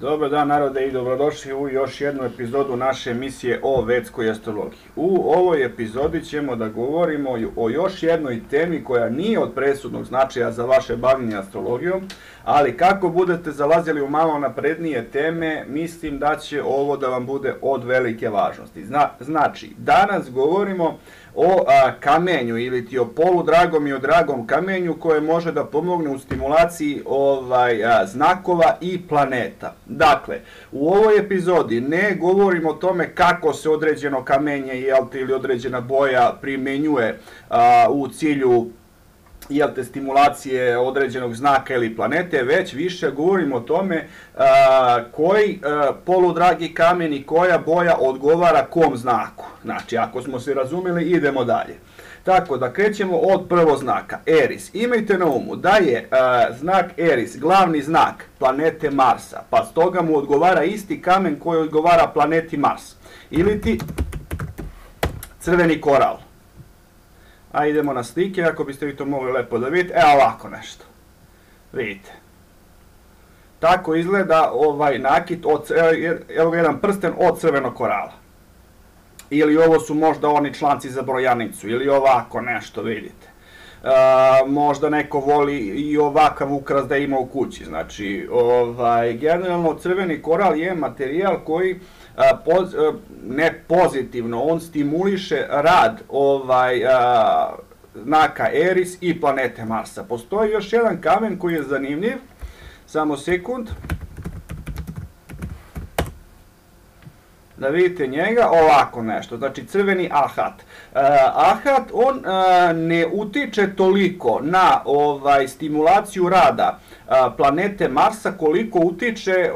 Dobar dan narode i dobrodošli u još jednu epizodu naše emisije o vedskoj astrologiji. U ovoj epizodi ćemo da govorimo o još jednoj temi koja nije od presudnog značaja za vaše bavljenje astrologijom, ali kako budete zalazili u malo naprednije teme, mislim da će ovo da vam bude od velike važnosti. Znači, danas govorimo o kamenju ili ti o poludragom i o dragom kamenju koje može da pomogne u stimulaciji znakova i planeta. Dakle, u ovoj epizodi ne govorimo o tome kako se određeno kamenje ili određena boja primenjuje u cilju stimulacije određenog znaka ili planete, već više govorimo o tome koji poludragi kamen i koja boja odgovara kom znaku. Znači, ako smo se razumeli, idemo dalje. Tako da krećemo od prvog znaka, Eris. Imajte na umu da je znak Eris glavni znak planete Marsa, pa stoga mu odgovara isti kamen koji odgovara planeti Mars. Ili ti crveni koral. A idemo na slike, ako biste vi to mogli lepo da vidite. Evo ovako nešto. Vidite. Tako izgleda ovaj nakit, evo ga jedan prsten od crvenog korala. Ili ovo su možda oni članci za brojanicu, ili ovako nešto, vidite. Možda neko voli i ovakav ukras da ima u kući. Znači, generalno crveni koral je materijal koji ne pozitivno, on stimuliše rad znaka Eris i planete Marsa. Postoji još jedan kamen koji je zanimljiv, samo sekund, da vidite njega, ovako nešto, znači crveni ahat. Ahat, on ne utiče toliko na stimulaciju rada planete Marsa koliko utiče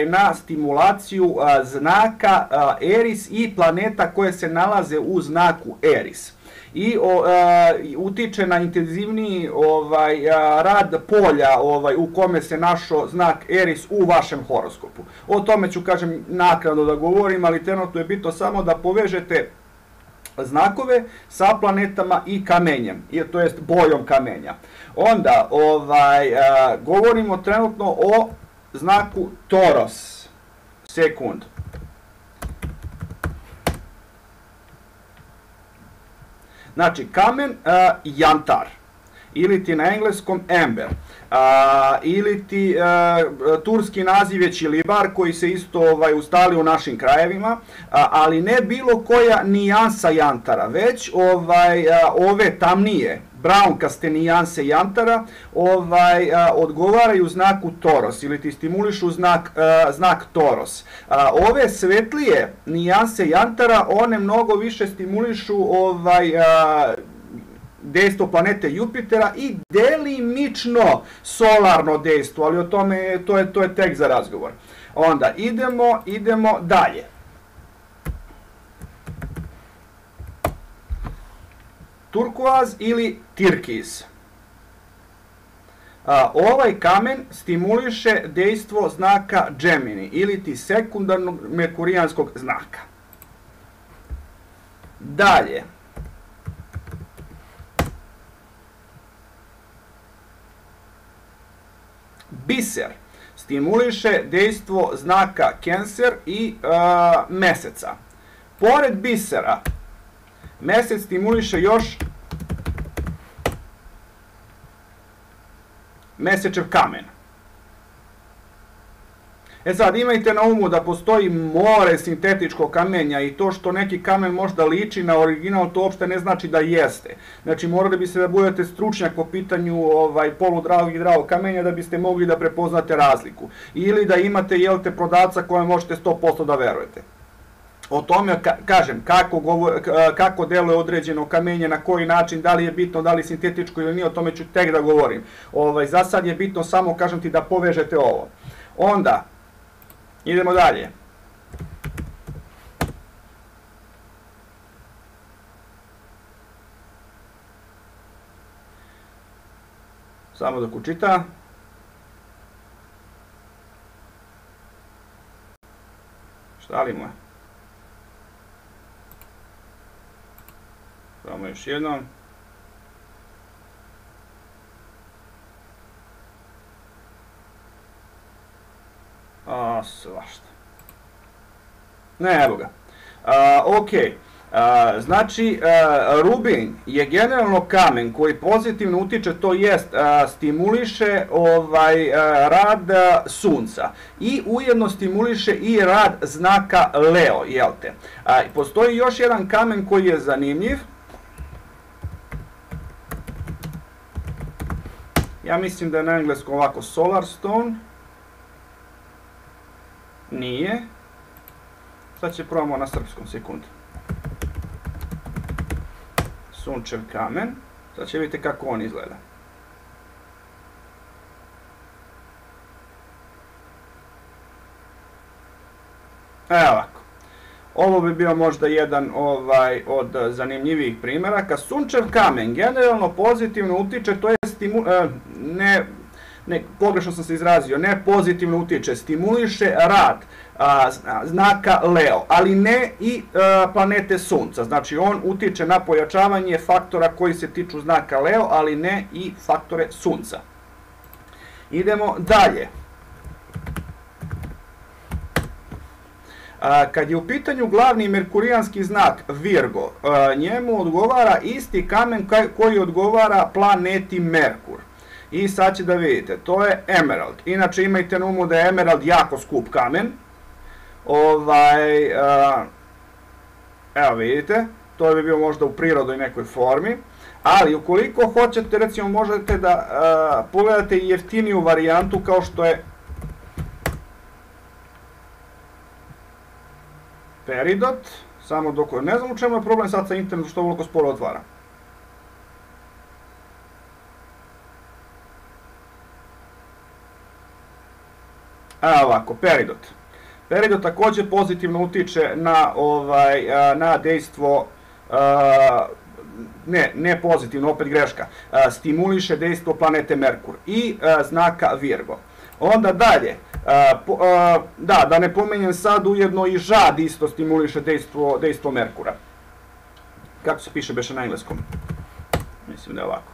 na stimulaciju znaka Eris i planeta koje se nalaze u znaku Eris. I utiče na intenzivniji rad polja u kome se našao znak Eris u vašem horoskopu. O tome ću, kažem, nakratko da govorim, ali trenutno je bitno samo da povežete znakove sa planetama i kamenjem, to jest bojom kamenja. Onda govorimo trenutno o znaku Toros. Sekund. Znači, kamen jantar, ili ti na engleskom amber, ili ti turski naziv je čilibar koji se isto ustali u našim krajevima, ali ne bilo koja nijansa jantara, već ove tamnije, braunkaste nijanse jantara odgovaraju znaku Toros ili ti stimulišu znak Toros. Ove svetlije nijanse jantara, one mnogo više stimulišu dejstvo planete Jupitera i delimično solarno dejstvo, ali o tome to je tek za razgovor. Onda idemo dalje. Turkuaz ili tirkiz. Ovaj kamen stimuliše dejstvo znaka Gemini ili ti sekundarnog merkurijanskog znaka. Dalje. Biser stimuliše dejstvo znaka Cancer i meseca. Pored bisera, mesec stimuliše još mesečev kamen. Sad, imajte na umu da postoji more sintetičkog kamenja i to što neki kamen možda liči na original, to uopšte ne znači da jeste. Znači, morali biste da budete stručnjak po pitanju poludragog i dragog kamenja da biste mogli da prepoznate razliku. Ili da imate, prodavca koje možete 100% da verujete. O tome, kažem, kako deluje određeno kamenje, na koji način, da li je bitno, da li je sintetičko ili nije, o tome ću tek da govorim. Za sad je bitno samo, kažem ti, da povežete ovo. Onda, idemo dalje. Samo dok učita. Šta li mu je? Samo još jednom. Svašta. Ne, evo ga. Ok. Znači, rubin je generalno kamen koji pozitivno utiče, to jest stimuliše rad sunca i ujedno stimuliše i rad znaka Leo, jel te? Postoji još jedan kamen koji je zanimljiv. Ja mislim da je na engleskom ovako solar stone. Nije. Sad će probamo na srpskom, sekundu. Sunčev kamen. Sad će vidjeti kako on izgleda. Evo ovako. Ovo bi bio možda jedan od zanimljivijih primjeraka. Sunčev kamen generalno pozitivno utiče, to je pogrešno sam se izrazio, ne pozitivno utiče, stimuliše rad znaka Leo, ali ne i planete Sunca. Znači on utiče na pojačavanje faktora koji se tiču znaka Leo, ali ne i faktore Sunca. Idemo dalje. Kad je u pitanju glavni merkurijanski znak Virgo, njemu odgovara isti kamen koji odgovara planeti Merkur. I sad će da vidite, to je emerald. Inače imajte na umu da je emerald jako skup kamen. Evo vidite, to bi bio možda u prirodnoj nekoj formi. Ali ukoliko hoćete, recimo možete da pogledate i jeftiniju varijantu kao što je peridot. Samo dok ne znam u čemu je problem sad sa internetom što ovoliko sporo otvara. Evo ovako, peridot. Peridot također pozitivno utiče na dejstvo, ne pozitivno, opet greška, stimuliše dejstvo planete Merkur i znaka Virgo. Onda dalje, da ne pomenjem sad, ujedno i žad isto stimuliše dejstvo Merkura. Kako se piše beše na engleskom? Mislim da je ovako.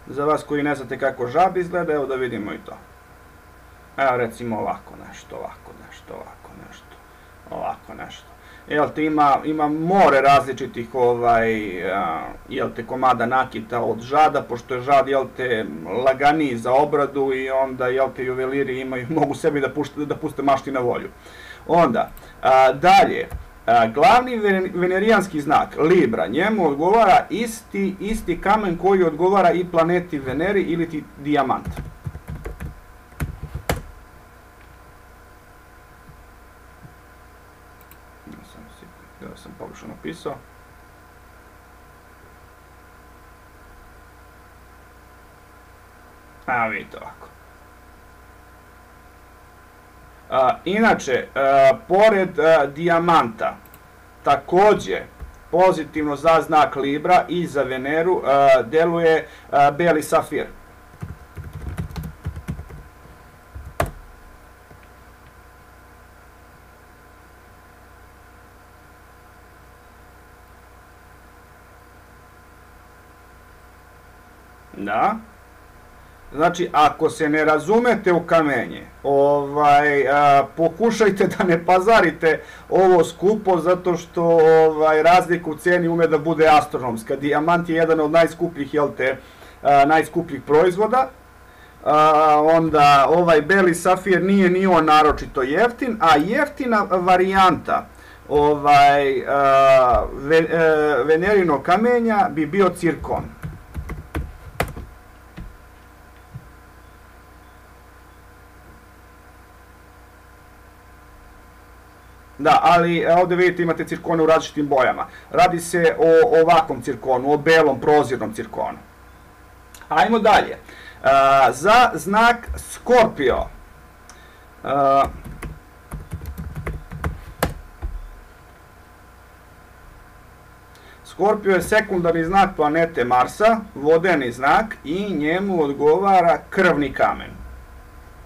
Za vas koji ne znate kako žab izgleda, evo da vidimo i to. Evo recimo ovako nešto, ovako nešto. Jel te ima more različitih komada nakita od žada, pošto je žad laganiji za obradu i onda juveliri mogu sebi da puste mašti na volju. Onda, dalje, glavni venerijanski znak Libra, njemu odgovara isti kamen koji odgovara i planeti Veneri ili ti dijamant. Ja sam pogrešno napisao. A vidite ovako. Inače, pored dijamanta, također pozitivno za znak Libra i za Veneru deluje beli safir. Da. Znači, ako se ne razumete u kamenje, pokušajte da ne pazarite ovo skupo, zato što razlika u cijeni ume da bude astronomska. Dijamant je jedan od najskupljih proizvoda. Onda ovaj beli safir nije ni on naročito jeftin, a jeftina varijanta venerinog kamenja bi bio cirkon. Da, ali ovdje vidite imate cirkone u različitim bojama. Radi se o ovakvom cirkonu, o belom prozirnom cirkonu. Ajmo dalje. Za znak Skorpio. Skorpio je sekundarni znak planete Marsa, vodeni znak i njemu odgovara krvni kamen.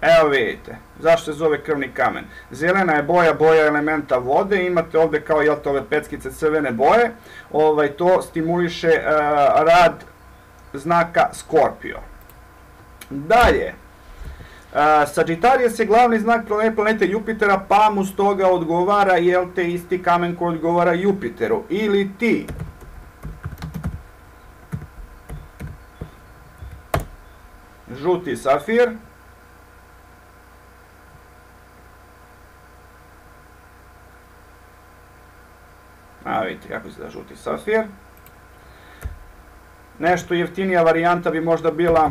Evo vidite, zašto se zove krvni kamen? Zelena je boja elementa vode, imate ovdje kao ove peckice crvene boje, to stimuliše rad znaka Skorpio. Dalje, Sagittarius je glavni znak planete Jupitera, pa mu stoga odgovara, jel te, isti kamen koji odgovara Jupiteru. Ili ti žuti safir, vidite kako izgleda žuti safir. Nešto jeftinija varijanta bi možda bila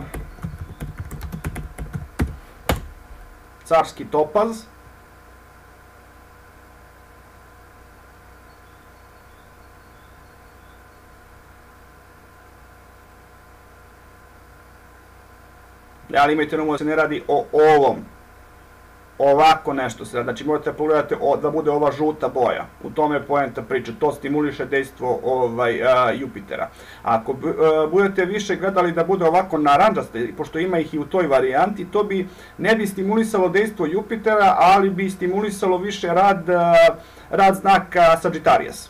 carski topaz. Ali imajte na umu da se ne radi o ovom. Ovako nešto se radi. Znači morate pogledati da bude ova žuta boja. U tome je poenta priče. To stimuliše dejstvo Jupitera. Ako budete više gledali da bude ovako naranđaste, pošto ima ih i u toj varijanti, to bi ne bi stimulisalo dejstvo Jupitera, ali bi stimulisalo više rad znaka Sagittarius.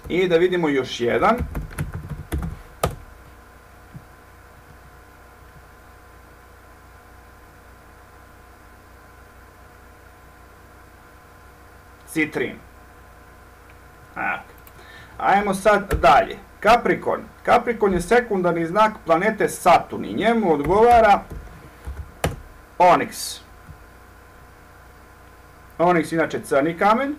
I da vidimo još jedan. Citrin. Ajmo sad dalje. Capricorn. Capricorn je sekundarni znak planete Saturn i njemu odgovara Onyx. Onyx inače crni kamen.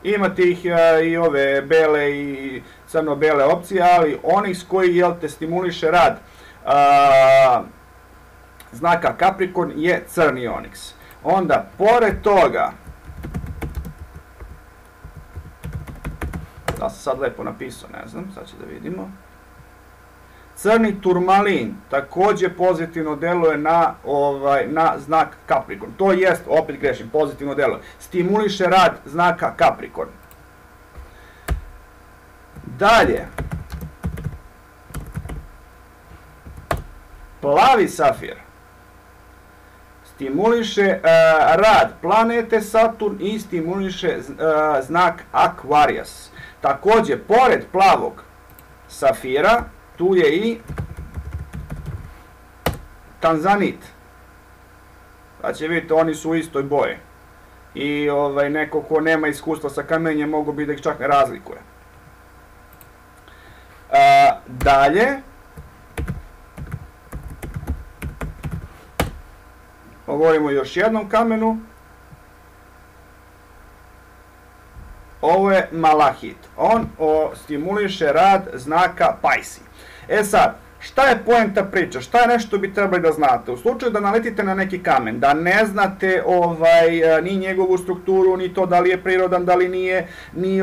Imate ih i ove bele i crno-bele opcije, ali Onyx koji, jel te, stimuliše rad znaka Capricorn je crni Onyx. Onda, pored toga, da sam sad lepo napisao, ne znam, sad će da vidimo. Crni turmalin također pozitivno deluje na znak Capricorn. To jest, opet grešim, pozitivno deluje. Stimuliše rad znaka Capricorn. Dalje. Plavi safir stimuliše rad planete Saturn i stimuliše znak Aquarius. Također, pored plavog safira, tu je i tanzanit. Znači, vidite, oni su u istoj boji. I neko ko nema iskustva sa kamenjem, mogu bi da ih čak ne razlikuje. Dalje, govorimo još jednom kamenu. Ovo je malahit. On stimuliše rad znaka Pisces. E sad, šta je poenta priče? Šta je nešto bi trebali da znate? U slučaju da naletite na neki kamen, da ne znate ni njegovu strukturu, ni to da li je prirodan, da li nije, ni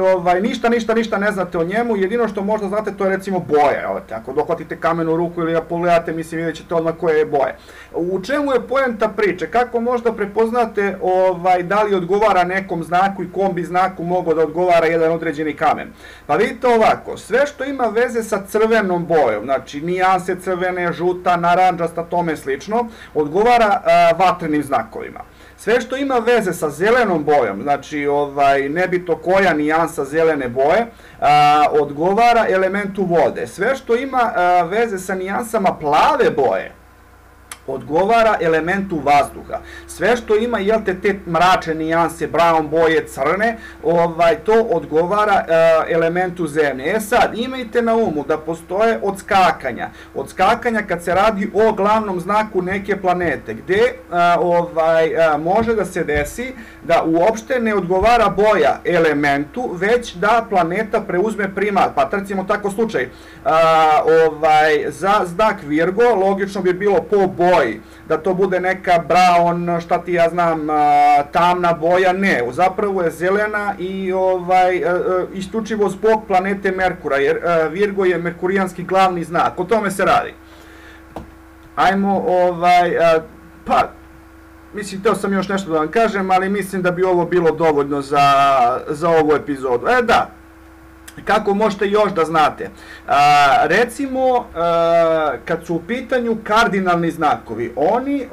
ništa ne znate o njemu, jedino što možda znate to je recimo boja. Ako dohvatite kamen u ruku ili ga pogledate, mislim, vidjet ćete odmah koje je boje. U čemu je poenta priče? Kako možda prepoznate da li odgovara nekom znaku i kom bi znaku mogao da odgovara jedan određeni kamen? Pa vidite ovako, sve što ima veze sa crvenom bojom, znači nijanse crvene, žuta, naranđasta, tome slično, odgovara vatrenim znakovima. Sve što ima veze sa zelenom bojom, znači nebitno koja nijansa zelene boje, odgovara elementu vode. Sve što ima veze sa nijansama plave boje, odgovara elementu vazduha. Sve što ima, jel te mračne nijanse, brown boje, crne, to odgovara elementu zemlje. E sad, imajte na umu da postoje odskakanja. Odskakanja kad se radi o glavnom znaku neke planete, gde može da se desi da uopšte ne odgovara boja elementu, već da planeta preuzme primat. Pa recimo tako slučaj, za znak Virgo, logično bi bilo po boji da to bude neka brown, šta ti ja znam, tamna boja, ne, zapravo je zelena i isključivo zbog planete Merkura, jer Virgo je merkurijanski glavni znak, o tome se radi. Ajmo, pa, mislim, htio sam još nešto da vam kažem, ali mislim da bi ovo bilo dovoljno za ovu epizodu. Da, Kako možete još da znate? Recimo, kad su u pitanju kardinalni znakovi, oni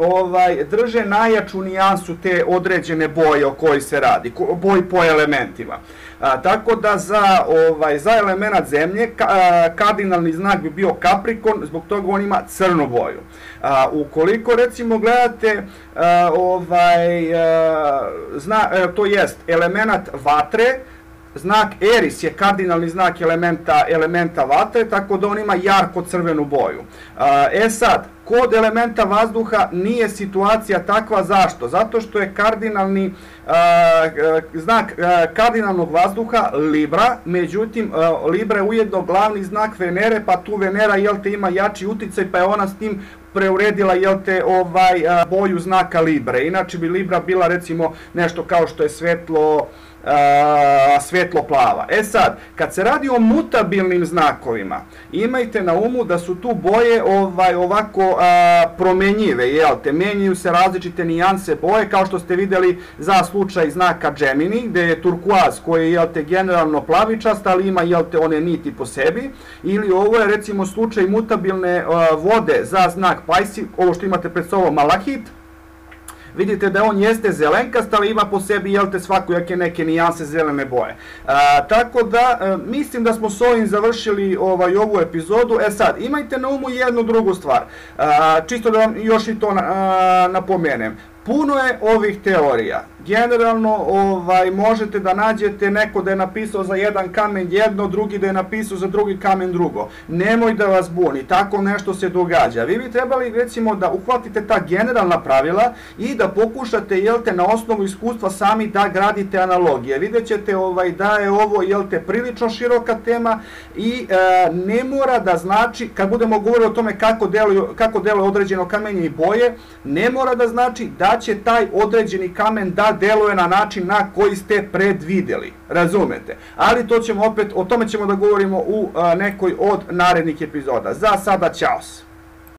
drže najjaču nijansu te određene boje o kojoj se radi, boji po elementima. Tako da za element zemlje kardinalni znak bi bio Kaprikon, zbog toga on ima crnu boju. Ukoliko recimo gledate to jest element vatre, znak Eris je kardinalni znak elementa vatre, tako da on ima jarko crvenu boju. Sad, kod elementa vazduha nije situacija takva. Zašto? Zato što je kardinalni znak kardinalnog vazduha Libra, međutim Libra je ujedno glavni znak Venere, pa tu Venera ima jači uticaj, pa je ona s tim preuredila boju znaka Libre. Inače bi Libra bila recimo nešto kao što je svetlo plava. Sad, kad se radi o mutabilnim znakovima, imajte na umu da su tu boje ovako promenjive, menjaju se različite nijanse boje, kao što ste vidjeli za slučaj znaka Gemini, gde je turkuaz koji je generalno plavičast, ali ima one niti po sebi, ili ovo je recimo slučaj mutabilne vode za znak Pisces, ovo što imate pred sobom Malahit. Vidite da on jeste zelenkast, ali ima po sebi svakojake neke nijanse zelene boje. Tako da, mislim da smo s ovim završili ovu epizodu. Sad, imajte na umu jednu drugu stvar. Čisto da vam još i to napomenem. Puno je ovih teorija. Generalno možete da nađete neko da je napisao za jedan kamen jedno, drugi da je napisao za drugi kamen drugo. Nemoj da vas buni, tako nešto se događa. Vi bi trebali recimo da uhvatite ta generalna pravila i da pokušate na osnovu iskustva sami da gradite analogije. Vidjet ćete da je ovo prilično široka tema i ne mora da znači, kad budemo govorili o tome kako deluje određeno kamenje i boje, ne mora da znači da će taj određeni kamen da deluje na način na koji ste predvideli. Razumete? Ali o tome ćemo da govorimo u nekoj od narednih epizoda. Za sada, čaos!